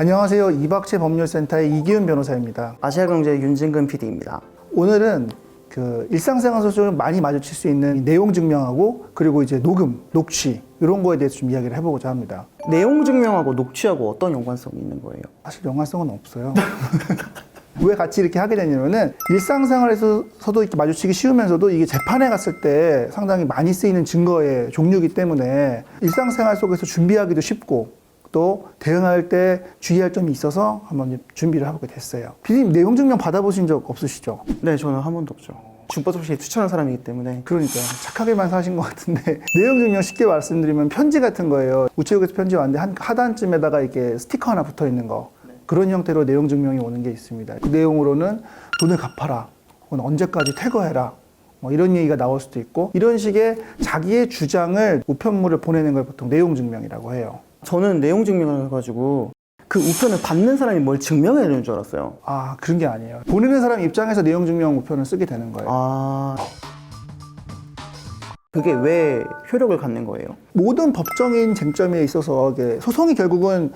안녕하세요. 이박채 법률센터의 이기훈 변호사입니다. 아시아경제 윤진근 PD입니다. 오늘은 그 일상생활에서 좀 많이 마주칠 수 있는 내용 증명하고 그리고 이제 녹음, 녹취 이런 거에 대해서 좀 이야기를 해보고자 합니다. 내용 증명하고 녹취하고 어떤 연관성이 있는 거예요? 사실 연관성은 없어요. 왜 같이 이렇게 하게 되냐면은 일상생활에서도 이렇게 마주치기 쉬우면서도 이게 재판에 갔을 때 상당히 많이 쓰이는 증거의 종류이기 때문에 일상생활 속에서 준비하기도 쉽고 또 대응할 때 주의할 점이 있어서 한번 준비를 해보게 됐어요. 피디님 내용 증명 받아보신 적 없으시죠? 네, 저는 한 번도 없죠. 주법 없이 추천한 사람이기 때문에. 그러니까 착하게만 사신 것 같은데 내용 증명 쉽게 말씀드리면 편지 같은 거예요. 우체국에서 편지 왔는데 한 하단쯤에다가 이렇게 스티커 하나 붙어 있는 거, 그런 형태로 내용 증명이 오는 게 있습니다. 그 내용으로는 돈을 갚아라, 혹은 언제까지 퇴거해라, 뭐 이런 얘기가 나올 수도 있고, 이런 식의 자기의 주장을 우편물을 보내는 걸 보통 내용 증명이라고 해요. 저는 내용 증명을 해가지고 그 우편을 받는 사람이 뭘 증명해야 되는 줄 알았어요. 아, 그런 게 아니에요. 보내는 사람 입장에서 내용 증명 우편을 쓰게 되는 거예요. 아, 그게 왜 효력을 갖는 거예요? 모든 법정인 쟁점에 있어서 이게 소송이 결국은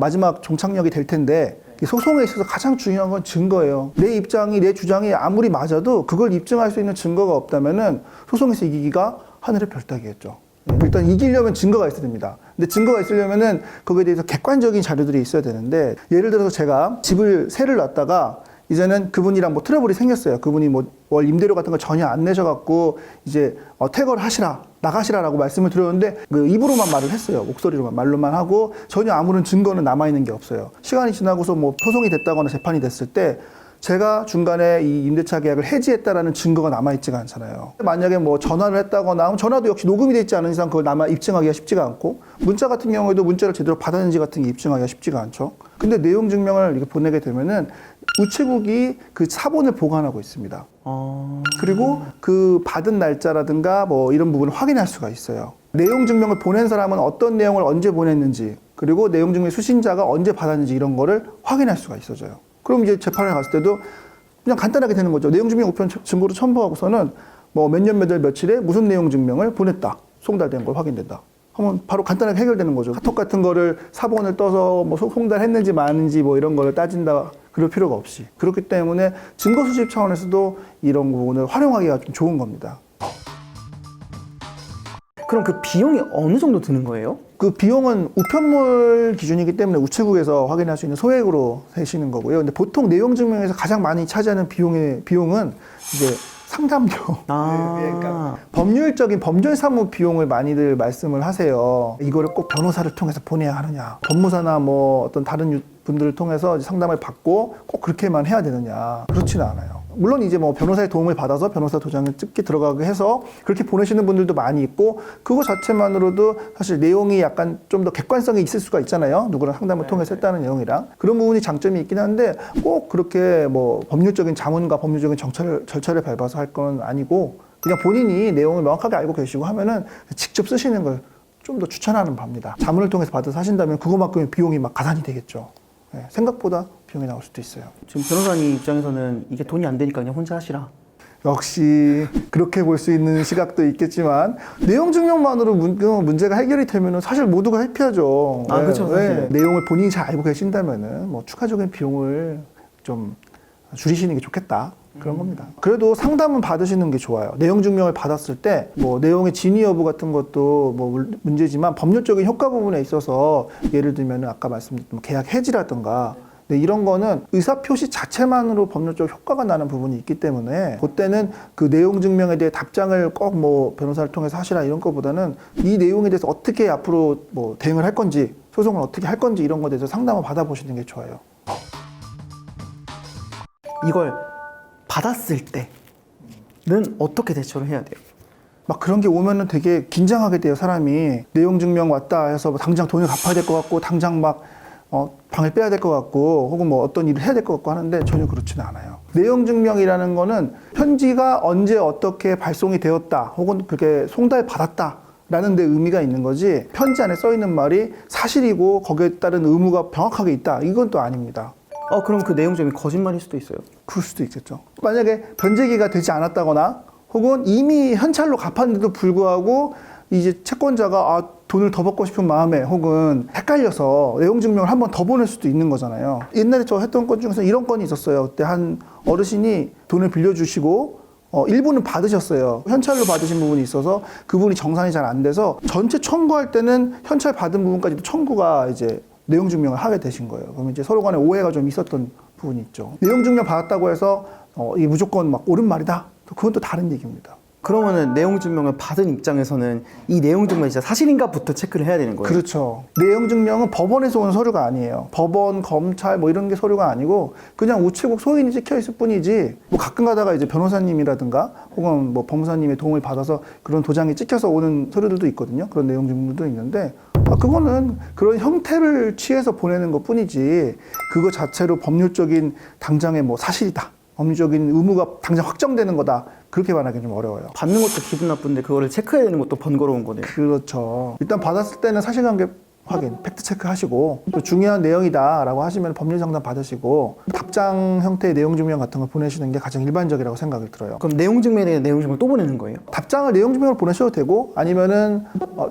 마지막 종착역이 될 텐데, 이 소송에 있어서 가장 중요한 건 증거예요. 내 입장이, 내 주장이 아무리 맞아도 그걸 입증할 수 있는 증거가 없다면은 소송에서 이기기가 하늘의 별따기겠죠. 일단 이기려면 증거가 있어야 됩니다. 근데 증거가 있으려면은 거기에 대해서 객관적인 자료들이 있어야 되는데, 예를 들어서 제가 집을 세를 놨다가 이제는 그분이랑 뭐 트러블이 생겼어요. 그분이 뭐 월 임대료 같은 거 전혀 안 내셔갖고 이제 퇴거를 하시라, 나가시라라고 말씀을 드렸는데 그 입으로만 말을 했어요. 목소리로만, 말로만 하고 전혀 아무런 증거는 남아있는 게 없어요. 시간이 지나고서 뭐 소송이 됐다거나 재판이 됐을 때 제가 중간에 이 임대차 계약을 해지했다라는 증거가 남아있지가 않잖아요. 만약에 뭐 전화를 했다거나 하면 전화도 역시 녹음이 되어 있지 않은 이상 그걸 입증하기가 쉽지가 않고, 문자 같은 경우에도 문자를 제대로 받았는지 같은 게 입증하기가 쉽지가 않죠. 근데 내용 증명을 이렇게 보내게 되면은 우체국이 그 사본을 보관하고 있습니다. 그리고 그 받은 날짜라든가 뭐 이런 부분을 확인할 수가 있어요. 내용 증명을 보낸 사람은 어떤 내용을 언제 보냈는지, 그리고 내용 증명 수신자가 언제 받았는지 이런 거를 확인할 수가 있어져요. 그럼 이제 재판에 갔을 때도 그냥 간단하게 되는 거죠. 내용 증명 우편 증거로 첨부하고서는 뭐 몇 년 몇 월 며칠에 무슨 내용 증명을 보냈다, 송달된 걸 확인된다 하면 바로 간단하게 해결되는 거죠. 카톡 같은 거를 사본을 떠서 뭐 송달했는지 마는지 뭐 이런 거를 따진다 그럴 필요가 없이, 그렇기 때문에 증거 수집 차원에서도 이런 부분을 활용하기가 좀 좋은 겁니다. 그럼 그 비용이 어느 정도 드는 거예요? 그 비용은 우편물 기준이기 때문에 우체국에서 확인할 수 있는 소액으로 세시는 거고요. 근데 보통 내용 증명에서 가장 많이 차지하는 비용은 이제 상담료. 그러니까 법률적인 법률 사무 비용을 많이들 말씀을 하세요. 이거를 꼭 변호사를 통해서 보내야 하느냐, 법무사나 뭐 어떤 다른 분들을 통해서 상담을 받고 꼭 그렇게만 해야 되느냐, 그렇지는 않아요. 물론 이제 뭐 변호사의 도움을 받아서 변호사 도장을 찍게 들어가게 해서 그렇게 보내시는 분들도 많이 있고, 그거 자체만으로도 사실 내용이 약간 좀 더 객관성이 있을 수가 있잖아요. 누구랑 상담을 통해서 했다는 내용이랑 그런 부분이 장점이 있긴 한데, 꼭 그렇게 뭐 법률적인 자문과 법률적인 절차를 밟아서 할 건 아니고, 그냥 본인이 내용을 명확하게 알고 계시고 하면은 직접 쓰시는 걸 좀 더 추천하는 바입니다. 자문을 통해서 받아서 하신다면 그거만큼의 비용이 막 가산이 되겠죠. 네, 생각보다 비용이 나올 수도 있어요. 지금 변호사님 입장에서는 이게 돈이 안 되니까 그냥 혼자 하시라. 역시 그렇게 볼 수 있는 시각도 있겠지만, 내용 증명만으로 문제가 해결이 되면은 사실 모두가 해피하죠. 아, 그렇죠. 사실. 내용을 본인이 잘 알고 계신다면은 뭐 추가적인 비용을 좀 줄이시는 게 좋겠다, 그런 겁니다. 그래도 상담은 받으시는 게 좋아요. 내용 증명을 받았을 때 뭐 내용의 진위 여부 같은 것도 뭐 문제지만, 법률적인 효과 부분에 있어서 예를 들면 아까 말씀드렸던 계약 해지라든가, 네, 이런 거는 의사표시 자체만으로 법률적 효과가 나는 부분이 있기 때문에, 그때는 그 내용 증명에 대해 답장을 꼭 뭐 변호사를 통해서 하시라 이런 것보다는 이 내용에 대해서 어떻게 앞으로 뭐 대응을 할 건지, 소송을 어떻게 할 건지 이런 것에 대해서 상담을 받아보시는 게 좋아요. 이걸 받았을 때는 어떻게 대처를 해야 돼요? 막 그런 게 오면은 되게 긴장하게 돼요. 사람이 내용 증명 왔다 해서 뭐 당장 돈을 갚아야 될 것 같고, 당장 막 방을 빼야 될 것 같고, 혹은 뭐 어떤 일을 해야 될 것 같고 하는데, 전혀 그렇지는 않아요. 내용 증명이라는 거는 편지가 언제 어떻게 발송이 되었다, 혹은 그렇게 송달 받았다 라는 데 의미가 있는 거지, 편지 안에 써 있는 말이 사실이고 거기에 따른 의무가 명확하게 있다, 이건 또 아닙니다. 그럼 그 내용 증명이 거짓말일 수도 있어요? 그럴 수도 있겠죠. 만약에 변제기가 되지 않았다거나, 혹은 이미 현찰로 갚았는데도 불구하고 이제 채권자가 돈을 더 받고 싶은 마음에 혹은 헷갈려서 내용 증명을 한 번 더 보낼 수도 있는 거잖아요. 옛날에 저 했던 건 중에서 이런 건이 있었어요. 그때 한 어르신이 돈을 빌려주시고 일부는 받으셨어요. 현찰로 받으신 부분이 있어서 그분이 정산이 잘 안 돼서 전체 청구할 때는 현찰 받은 부분까지도 청구가 이제 내용 증명을 하게 되신 거예요. 그러면 이제 서로 간에 오해가 좀 있었던 부분이 있죠. 내용 증명 받았다고 해서 이게 무조건 막 옳은 말이다. 그건 또 다른 얘기입니다. 그러면은 내용 증명을 받은 입장에서는 이 내용 증명이 진짜 사실인가부터 체크를 해야 되는 거예요. 그렇죠. 내용 증명은 법원에서 온 서류가 아니에요. 법원, 검찰 뭐 이런 게 서류가 아니고 그냥 우체국 소인이 찍혀 있을 뿐이지. 뭐 가끔 가다가 이제 변호사님이라든가 혹은 뭐 법무사님의 도움을 받아서 그런 도장이 찍혀서 오는 서류들도 있거든요. 그런 내용 증명도 있는데 그거는 그런 형태를 취해서 보내는 것 뿐이지 그거 자체로 법률적인 당장의 뭐 사실이다. 법률적인 의무가 당장 확정되는 거다. 그렇게 말하기는 좀 어려워요. 받는 것도 기분 나쁜데 그거를 체크해야 되는 것도 번거로운 거네요. 그렇죠. 일단 받았을 때는 사실관계 확인, 팩트 체크하시고 또 중요한 내용이다라고 하시면 법률 상담 받으시고 답장 형태의 내용 증명 같은 걸 보내시는 게 가장 일반적이라고 생각이 들어요. 그럼 내용 증명에 대한 내용 증명을 또 보내는 거예요? 답장을 내용 증명으로 보내셔도 되고 아니면은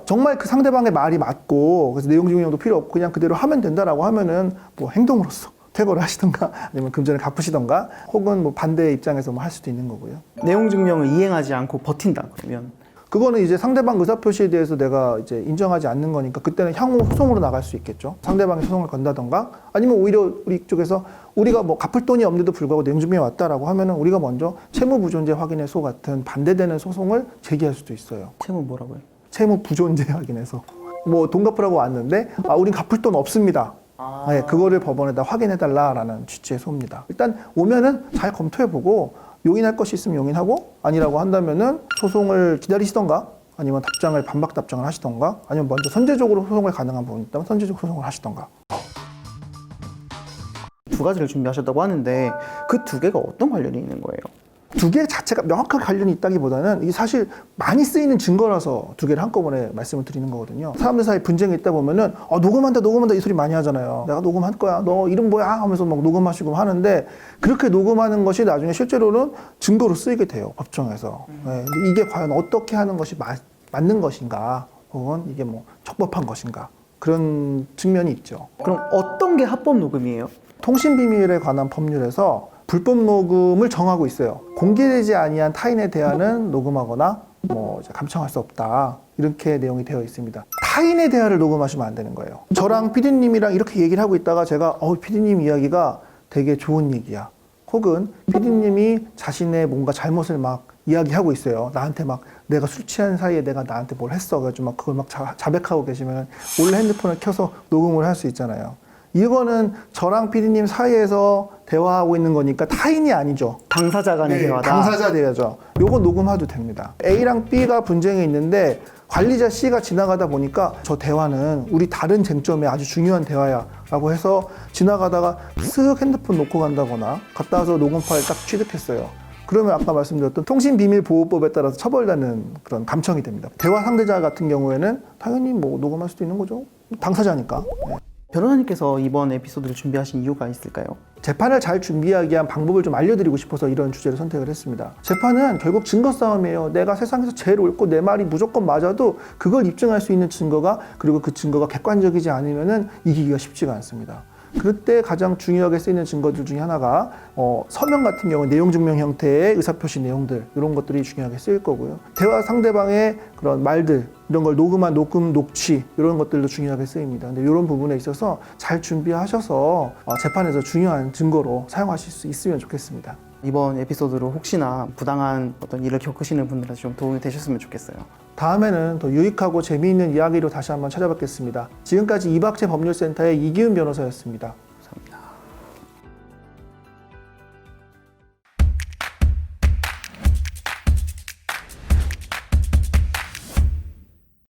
정말 그 상대방의 말이 맞고 그래서 내용 증명도 필요 없고 그냥 그대로 하면 된다라고 하면은 뭐 행동으로서 퇴거를 하시던가 아니면 금전을 갚으시던가 혹은 뭐 반대의 입장에서 뭐 할 수도 있는 거고요. 내용 증명을 이행하지 않고 버틴다 그러면 그거는 이제 상대방 의사표시에 대해서 내가 이제 인정하지 않는 거니까 그때는 향후 소송으로 나갈 수 있겠죠. 상대방이 소송을 건다던가 아니면 오히려 우리 쪽에서 우리가 뭐 갚을 돈이 없는데도 불구하고 내용 증명이 왔다라고 하면은 우리가 먼저 채무 부존재 확인의 소 같은 반대되는 소송을 제기할 수도 있어요. 채무 뭐라고요? 채무 부존재 확인해서 뭐 돈 갚으라고 왔는데 우린 갚을 돈 없습니다. 네, 그거를 법원에다 확인해달라라는 취지의 소입니다. 일단 오면은 잘 검토해보고 용인할 것이 있으면 용인하고 아니라고 한다면은 소송을 기다리시던가 아니면 답장을 반박 답장을 하시던가 아니면 먼저 선제적으로 소송을 가능한 부분이 있다면 선제적으로 소송을 하시던가. 두 가지를 준비하셨다고 하는데 그 두 개가 어떤 관련이 있는 거예요? 두 개 자체가 명확하게 관련이 있다기보다는 이게 사실 많이 쓰이는 증거라서 두 개를 한꺼번에 말씀을 드리는 거거든요. 사람들 사이에 분쟁이 있다 보면은 녹음한다 이 소리 많이 하잖아요. 내가 녹음할 거야. 너 이름 뭐야? 하면서 막 녹음하시고 하는데 그렇게 녹음하는 것이 나중에 실제로는 증거로 쓰이게 돼요. 법정에서. 네, 근데 이게 과연 어떻게 하는 것이 맞는 것인가 혹은 이게 뭐 적법한 것인가 그런 측면이 있죠. 그럼 어떤 게 합법 녹음이에요? 통신비밀에 관한 법률에서 불법 녹음을 정하고 있어요. 공개되지 아니한 타인의 대화는 녹음하거나 뭐 이제 감청할 수 없다. 이렇게 내용이 되어 있습니다. 타인의 대화를 녹음하시면 안 되는 거예요. 저랑 PD님이랑 이렇게 얘기를 하고 있다가 제가 PD님 이야기가 되게 좋은 얘기야. 혹은 PD님이 자신의 뭔가 잘못을 막 이야기하고 있어요. 나한테 막 내가 술 취한 사이에 내가 나한테 뭘 했어. 그래가지고 막 그걸 막 자백하고 계시면 몰래 핸드폰을 켜서 녹음을 할 수 있잖아요. 이거는 저랑 PD님 사이에서 대화하고 있는 거니까 타인이 아니죠. 당사자 간의 대화다. 당사자 대화죠. 요거 녹음해도 됩니다. A랑 B가 분쟁이 있는데 관리자 C가 지나가다 보니까 저 대화는 우리 다른 쟁점에 아주 중요한 대화야 라고 해서 지나가다가 쓱 핸드폰 놓고 간다거나 갔다 와서 녹음 파일 딱 취득했어요. 그러면 아까 말씀드렸던 통신비밀보호법에 따라서 처벌되는 그런 감청이 됩니다. 대화 상대자 같은 경우에는 당연히 뭐 녹음할 수도 있는 거죠. 당사자니까. 네. 변호사님께서 이번 에피소드를 준비하신 이유가 있을까요? 재판을 잘 준비하기 위한 방법을 좀 알려드리고 싶어서 이런 주제를 선택을 했습니다. 재판은 결국 증거 싸움이에요. 내가 세상에서 제일 옳고 내 말이 무조건 맞아도 그걸 입증할 수 있는 증거가 그리고 그 증거가 객관적이지 않으면은 이기기가 쉽지가 않습니다. 그럴 때 가장 중요하게 쓰이는 증거들 중에 하나가 서면 같은 경우 내용 증명 형태의 의사표시 내용들 이런 것들이 중요하게 쓰일 거고요. 대화 상대방의 그런 말들 이런 걸 녹음한 녹음 녹취 이런 것들도 중요하게 쓰입니다. 근데 이런 부분에 있어서 잘 준비하셔서 재판에서 중요한 증거로 사용하실 수 있으면 좋겠습니다. 이번 에피소드로 혹시나 부당한 어떤 일을 겪으시는 분들한테 좀 도움이 되셨으면 좋겠어요. 다음에는 더 유익하고 재미있는 이야기로 다시 한번 찾아뵙겠습니다. 지금까지 이박재 법률센터의 이기훈 변호사였습니다.